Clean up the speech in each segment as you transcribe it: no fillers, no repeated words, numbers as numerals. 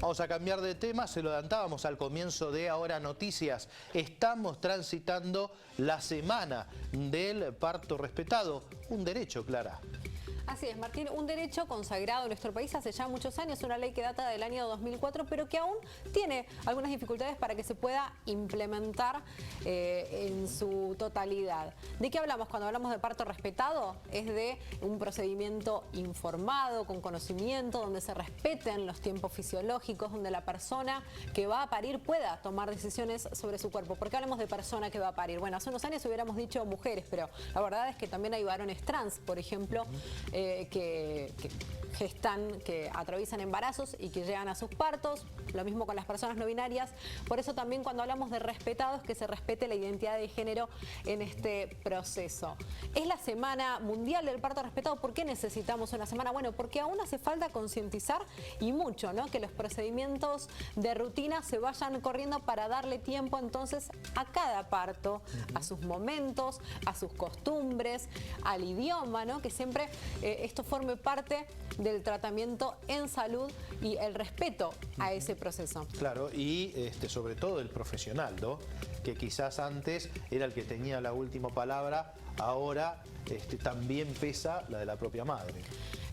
Vamos a cambiar de tema, se lo adelantábamos al comienzo de Ahora Noticias. Estamos transitando la semana del parto respetado, un derecho, Clara. Así es, Martín, un derecho consagrado en nuestro país hace ya muchos años, una ley que data del año 2004, pero que aún tiene algunas dificultades para que se pueda implementar en su totalidad. ¿De qué hablamos cuando hablamos de parto respetado? Es de un procedimiento informado, con conocimiento, donde se respeten los tiempos fisiológicos, donde la persona que va a parir pueda tomar decisiones sobre su cuerpo. ¿Por qué hablamos de persona que va a parir? Bueno, hace unos años hubiéramos dicho mujeres, pero la verdad es que también hay varones trans, por ejemplo, que gestan, que atraviesan embarazos y que llegan a sus partos, lo mismo con las personas no binarias. Por eso también cuando hablamos de respetados, que se respete la identidad de género en este proceso. Es la Semana Mundial del Parto Respetado. ¿Por qué necesitamos una semana? Bueno, porque aún hace falta concientizar y mucho, ¿no? Que los procedimientos de rutina se vayan corriendo para darle tiempo entonces a cada parto, a sus momentos, a sus costumbres, al idioma, ¿no? Que siempre esto forme parte del tratamiento en salud y el respeto a ese proceso. Claro, y sobre todo el profesional, ¿no? Que quizás antes era el que tenía la última palabra, ahora también pesa la de la propia madre.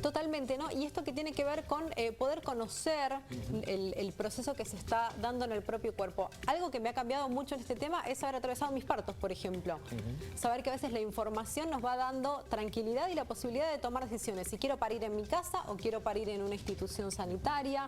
Totalmente, ¿no? Y esto que tiene que ver con poder conocer el proceso que se está dando en el propio cuerpo. Algo que me ha cambiado mucho en este tema es haber atravesado mis partos, por ejemplo. Saber que a veces la información nos va dando tranquilidad y la posibilidad de tomar decisiones. Si quiero parir en mi casa o quiero parir en una institución sanitaria,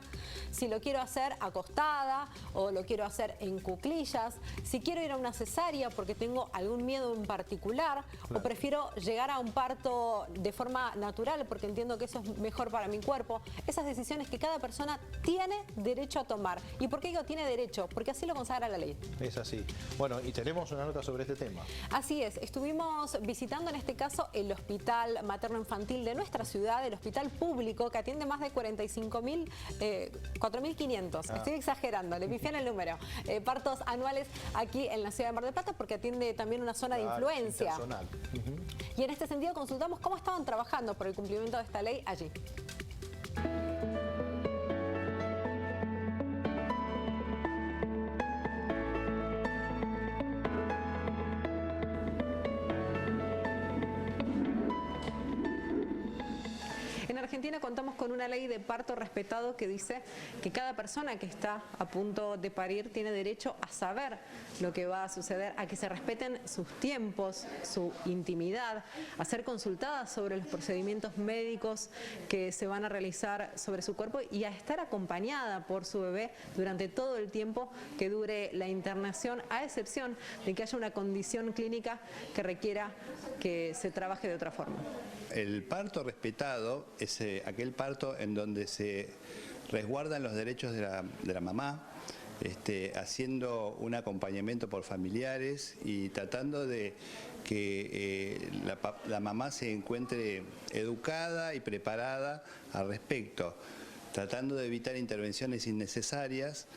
si lo quiero hacer acostada o lo quiero hacer en cuclillas, si quiero ir a una cesárea porque tengo algún miedo en particular, claro, o prefiero llegar a un parto de forma natural porque entiendo que eso es mejor para mi cuerpo. Esas decisiones que cada persona tiene derecho a tomar. ¿Y por qué digo tiene derecho? Porque así lo consagra la ley. Es así. Bueno, y tenemos una nota sobre este tema. Así es. Estuvimos visitando en este caso el hospital materno-infantil de nuestra ciudad, el hospital público que atiende más de 4.500. Estoy exagerando, le pifié en el número. Partos anuales aquí en la ciudad de Mar del Plata porque atiende también una zona de influencia. Y en este sentido consultamos cómo estaban trabajando por el cumplimiento de esta ley allí. En Argentina contamos con una ley de parto respetado que dice que cada persona que está a punto de parir tiene derecho a saber lo que va a suceder, a que se respeten sus tiempos, su intimidad, a ser consultada sobre los procedimientos médicos que se van a realizar sobre su cuerpo y a estar acompañada por su bebé durante todo el tiempo que dure la internación, a excepción de que haya una condición clínica que requiera que se trabaje de otra forma. El parto respetado es aquel parto en donde se resguardan los derechos de la mamá, haciendo un acompañamiento por familiares y tratando de que la mamá se encuentre educada y preparada al respecto, tratando de evitar intervenciones innecesarias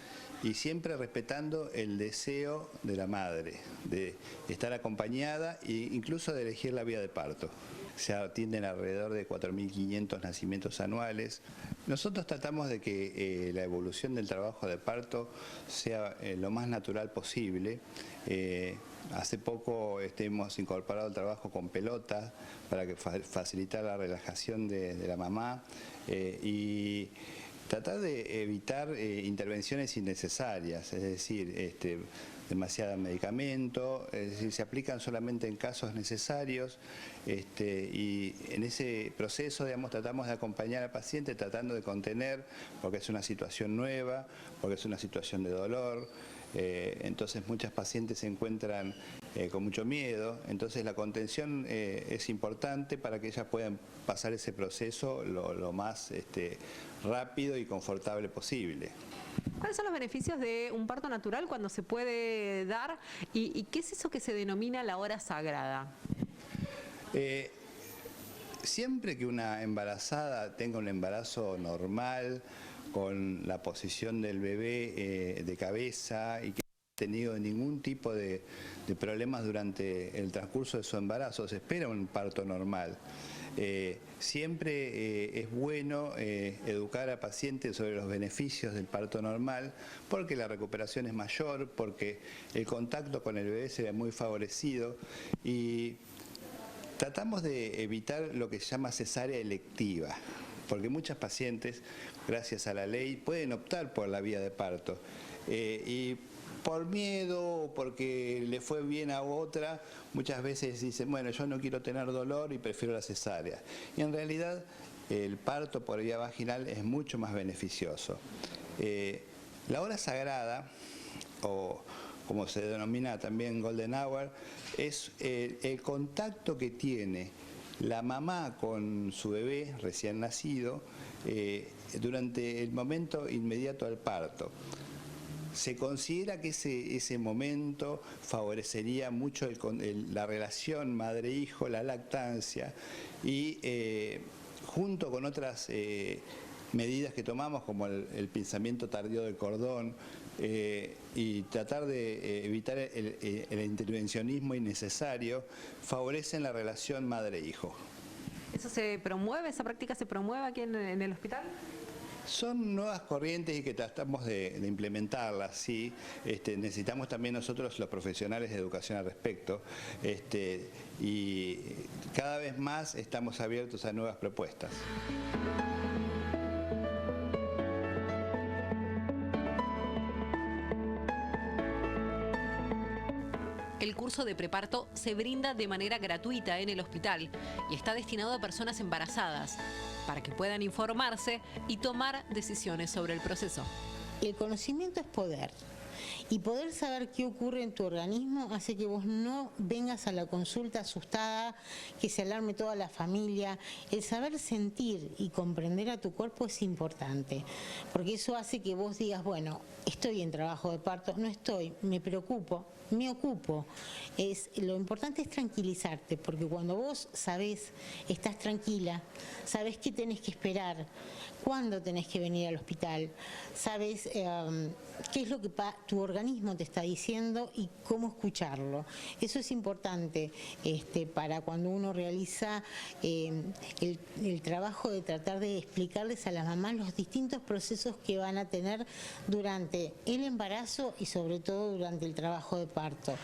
y siempre respetando el deseo de la madre, de estar acompañada e incluso de elegir la vía de parto. Se atienden alrededor de 4.500 nacimientos anuales. Nosotros tratamos de que la evolución del trabajo de parto sea lo más natural posible. Hace poco hemos incorporado el trabajo con pelota para facilitar la relajación de la mamá y tratar de evitar intervenciones innecesarias, es decir, demasiado medicamento, es decir, se aplican solamente en casos necesarios y en ese proceso, digamos, tratamos de acompañar al paciente tratando de contener, porque es una situación nueva, porque es una situación de dolor, entonces muchas pacientes se encuentran con mucho miedo, entonces la contención es importante para que ellas puedan pasar ese proceso lo más rápido y confortable posible. ¿Cuáles son los beneficios de un parto natural cuando se puede dar? ¿Y qué es eso que se denomina la hora sagrada? Siempre que una embarazada tenga un embarazo normal, con la posición del bebé de cabeza y que no haya tenido ningún tipo de problemas durante el transcurso de su embarazo, se espera un parto normal. Siempre es bueno educar a pacientes sobre los beneficios del parto normal, porque la recuperación es mayor, porque el contacto con el bebé se ve muy favorecido y tratamos de evitar lo que se llama cesárea electiva, porque muchas pacientes, gracias a la ley, pueden optar por la vía de parto. Y por miedo o porque le fue bien a otra, muchas veces dicen, bueno, yo no quiero tener dolor y prefiero la cesárea. Y en realidad el parto por vía vaginal es mucho más beneficioso. La hora sagrada, o como se denomina también golden hour, es el contacto que tiene la mamá con su bebé recién nacido durante el momento inmediato al parto. Se considera que ese momento favorecería mucho la relación madre-hijo, la lactancia, y junto con otras medidas que tomamos como el pinzamiento tardío del cordón y tratar de evitar el intervencionismo innecesario, favorecen la relación madre-hijo. ¿Eso se promueve, esa práctica se promueve aquí en el hospital? Son nuevas corrientes y que tratamos de implementarlas, sí. Necesitamos también nosotros los profesionales de educación al respecto, y cada vez más estamos abiertos a nuevas propuestas. El curso de preparto se brinda de manera gratuita en el hospital y está destinado a personas embarazadas para que puedan informarse y tomar decisiones sobre el proceso. El conocimiento es poder. Y poder saber qué ocurre en tu organismo hace que vos no vengas a la consulta asustada, que se alarme toda la familia. El saber sentir y comprender a tu cuerpo es importante, porque eso hace que vos digas, bueno, estoy en trabajo de parto, no estoy, me preocupo, me ocupo. Lo importante es tranquilizarte, porque cuando vos sabés, estás tranquila, sabés qué tenés que esperar, cuándo tenés que venir al hospital, sabés qué es lo que tu organismo te está diciendo y cómo escucharlo. Eso es importante para cuando uno realiza el trabajo de tratar de explicarles a las mamás los distintos procesos que van a tener durante el embarazo y sobre todo durante el trabajo de parto.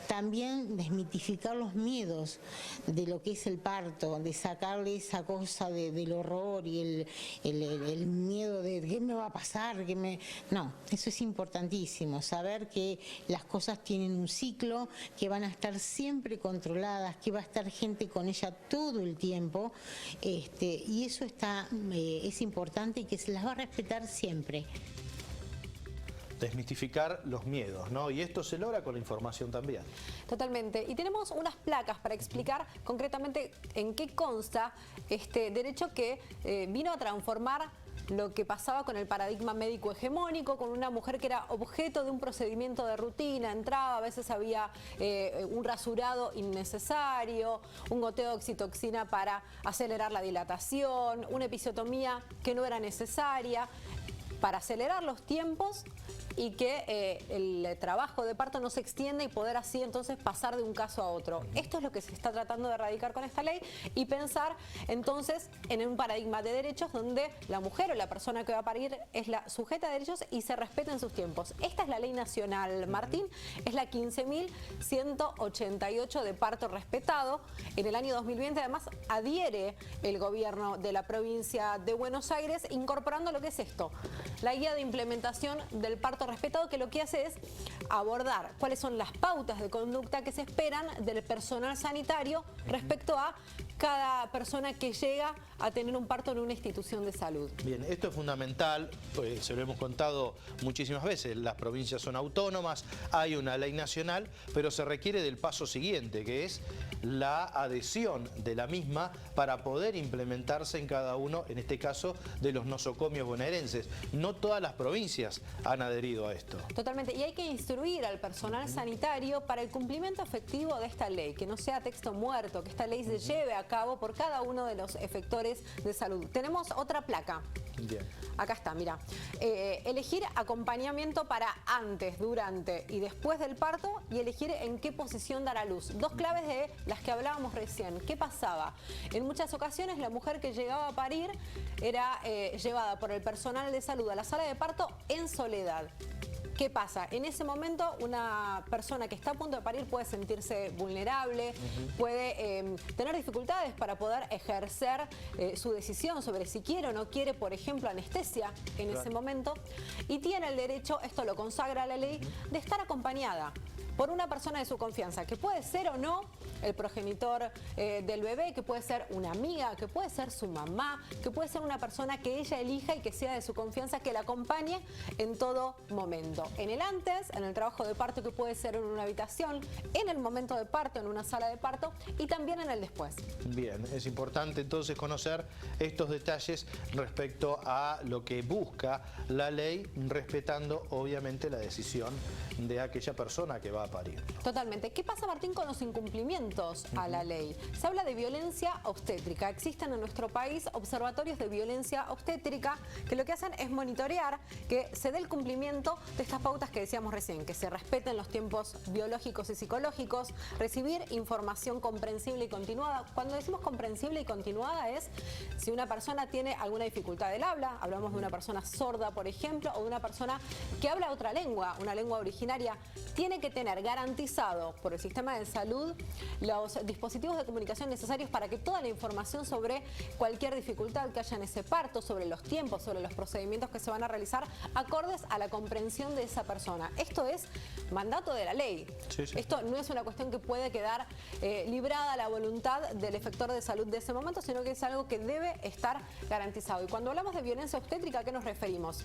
También desmitificar los miedos de lo que es el parto, de sacarle esa cosa del horror y el miedo de qué me va a pasar, no, eso es importantísimo, saber que las cosas tienen un ciclo, que van a estar siempre controladas, que va a estar gente con ella todo el tiempo, y eso es importante y que se las va a respetar siempre. Desmistificar los miedos, ¿no? Y esto se logra con la información también. Totalmente. Y tenemos unas placas para explicar concretamente en qué consta este derecho que vino a transformar lo que pasaba con el paradigma médico hegemónico, con una mujer que era objeto de un procedimiento de rutina, entraba, a veces había un rasurado innecesario, un goteo de oxitoxina para acelerar la dilatación, una episiotomía que no era necesaria, para acelerar los tiempos y que el trabajo de parto no se extienda y poder así entonces pasar de un caso a otro. Esto es lo que se está tratando de erradicar con esta ley y pensar entonces en un paradigma de derechos donde la mujer o la persona que va a parir es la sujeta de derechos y se respeten sus tiempos. Esta es la ley nacional, Martín, es la 15.188 de parto respetado. En el año 2020 además adhiere el gobierno de la provincia de Buenos Aires incorporando lo que es esto, la guía de implementación del parto respetado, que lo que hace es abordar cuáles son las pautas de conducta que se esperan del personal sanitario respecto a cada persona que llega a tener un parto en una institución de salud. Bien, esto es fundamental, pues se lo hemos contado muchísimas veces, las provincias son autónomas, hay una ley nacional, pero se requiere del paso siguiente, que es la adhesión de la misma para poder implementarse en cada uno, en este caso, de los nosocomios bonaerenses. No todas las provincias han adherido a esto. Totalmente, y hay que instruir al personal sanitario para el cumplimiento efectivo de esta ley, que no sea texto muerto, que esta ley se lleve a cabo por cada uno de los efectores de salud. Tenemos otra placa. Bien. Acá está, mira. Elegir acompañamiento para antes, durante y después del parto y elegir en qué posición dar a luz. Dos claves de las que hablábamos recién. ¿Qué pasaba? En muchas ocasiones la mujer que llegaba a parir era llevada por el personal de salud a la sala de parto en soledad. ¿Qué pasa? En ese momento una persona que está a punto de parir puede sentirse vulnerable, puede tener dificultades para poder ejercer su decisión sobre si quiere o no quiere, por ejemplo, anestesia en ese momento, y tiene el derecho, esto lo consagra la ley, de estar acompañada por una persona de su confianza, que puede ser o no el progenitor del bebé, que puede ser una amiga, que puede ser su mamá, que puede ser una persona que ella elija y que sea de su confianza, que la acompañe en todo momento. En el antes, en el trabajo de parto, que puede ser en una habitación, en el momento de parto, en una sala de parto, y también en el después. Bien, es importante entonces conocer estos detalles respecto a lo que busca la ley, respetando obviamente la decisión de aquella persona que va a parir. Totalmente. ¿Qué pasa, Martín, con los incumplimientos a la ley? Se habla de violencia obstétrica. Existen en nuestro país observatorios de violencia obstétrica que lo que hacen es monitorear que se dé el cumplimiento de estas pautas que decíamos recién, que se respeten los tiempos biológicos y psicológicos, recibir información comprensible y continuada. Cuando decimos comprensible y continuada es si una persona tiene alguna dificultad del habla, hablamos de una persona sorda, por ejemplo, o de una persona que habla otra lengua, una lengua originaria, tiene que tener garantizado por el sistema de salud los dispositivos de comunicación necesarios para que toda la información sobre cualquier dificultad que haya en ese parto, sobre los tiempos, sobre los procedimientos que se van a realizar, acordes a la comprensión de esa persona. Esto es mandato de la ley. Sí, sí. Esto no es una cuestión que puede quedar librada a la voluntad del efector de salud de ese momento, sino que es algo que debe estar garantizado. Y cuando hablamos de violencia obstétrica, ¿a qué nos referimos?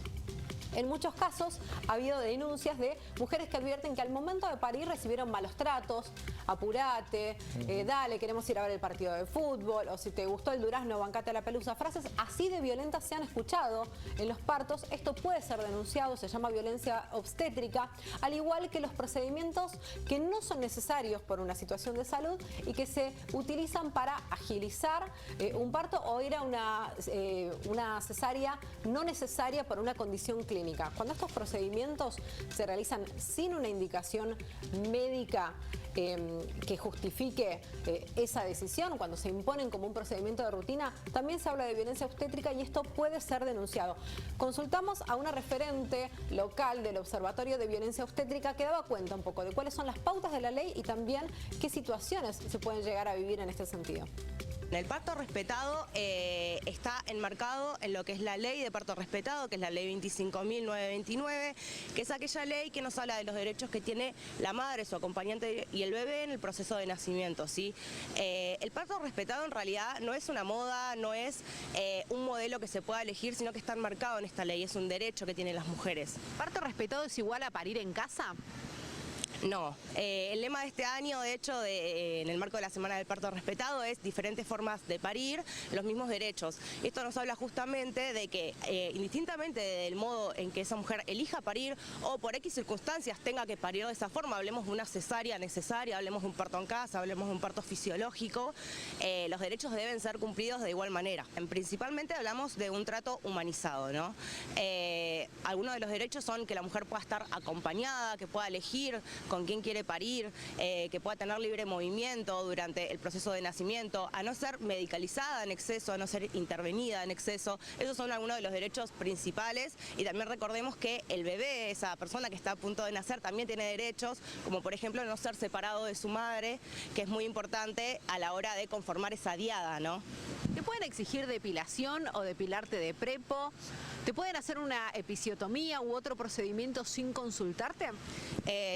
En muchos casos ha habido denuncias de mujeres que advierten que al momento de parir recibieron malos tratos, apurate, dale, queremos ir a ver el partido de fútbol, o si te gustó el durazno, bancate a la pelusa. Frases así de violentas se han escuchado en los partos. Esto puede ser denunciado, se llama violencia obstétrica, al igual que los procedimientos que no son necesarios por una situación de salud y que se utilizan para agilizar un parto o ir a una cesárea no necesaria por una condición clínica. Cuando estos procedimientos se realizan sin una indicación médica que justifique esa decisión, cuando se imponen como un procedimiento de rutina, también se habla de violencia obstétrica y esto puede ser denunciado. Consultamos a una referente local del Observatorio de Violencia Obstétrica que daba cuenta un poco de cuáles son las pautas de la ley y también qué situaciones se pueden llegar a vivir en este sentido. El parto respetado está enmarcado en lo que es la ley de parto respetado, que es la ley 25.929, que es aquella ley que nos habla de los derechos que tiene la madre, su acompañante y el bebé en el proceso de nacimiento, ¿sí? El parto respetado en realidad no es una moda, no es un modelo que se pueda elegir, sino que está enmarcado en esta ley, es un derecho que tienen las mujeres. ¿Parto respetado es igual a parir en casa? No, el lema de este año, de hecho, en el marco de la Semana del Parto Respetado, es diferentes formas de parir, los mismos derechos. Esto nos habla justamente de que, indistintamente del modo en que esa mujer elija parir o por X circunstancias tenga que parir de esa forma, hablemos de una cesárea necesaria, hablemos de un parto en casa, hablemos de un parto fisiológico, los derechos deben ser cumplidos de igual manera. Principalmente hablamos de un trato humanizado, ¿no? Algunos de los derechos son que la mujer pueda estar acompañada, que pueda elegir con quién quiere parir, que pueda tener libre movimiento durante el proceso de nacimiento, a no ser medicalizada en exceso, a no ser intervenida en exceso. Esos son algunos de los derechos principales y también recordemos que el bebé, esa persona que está a punto de nacer, también tiene derechos, como por ejemplo no ser separado de su madre, que es muy importante a la hora de conformar esa diada, ¿no? ¿Te pueden exigir depilación o depilarte de prepo? ¿Te pueden hacer una episiotomía u otro procedimiento sin consultarte?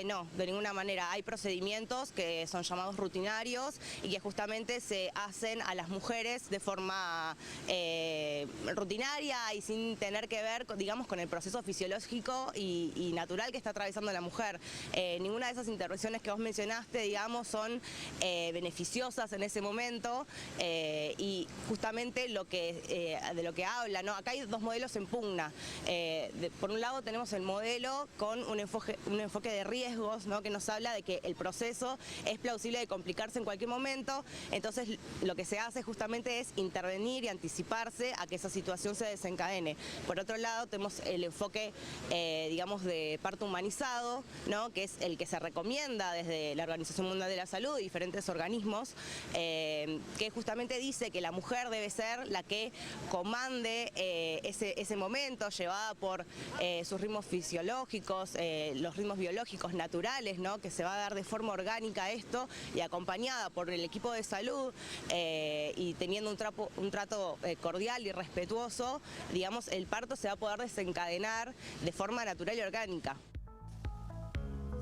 No, de ninguna manera. Hay procedimientos que son llamados rutinarios y que justamente se hacen a las mujeres de forma rutinaria y sin tener que ver, digamos, con el proceso fisiológico y natural que está atravesando la mujer. Ninguna de esas intervenciones que vos mencionaste, digamos, son beneficiosas en ese momento y justamente justamente de lo que habla, ¿no? Acá hay dos modelos en pugna. Por un lado tenemos el modelo con un enfoque de riesgos, ¿no? Que nos habla de que el proceso es plausible de complicarse en cualquier momento, entonces lo que se hace justamente es intervenir y anticiparse a que esa situación se desencadene. Por otro lado tenemos el enfoque, digamos, de parto humanizado, ¿no? Que es el que se recomienda desde la Organización Mundial de la Salud y diferentes organismos, que justamente dice que la mujer debe ser la que comande ese momento, llevada por sus ritmos fisiológicos, los ritmos biológicos naturales, ¿no? Que se va a dar de forma orgánica esto y acompañada por el equipo de salud y teniendo un trato cordial y respetuoso, digamos, el parto se va a poder desencadenar de forma natural y orgánica.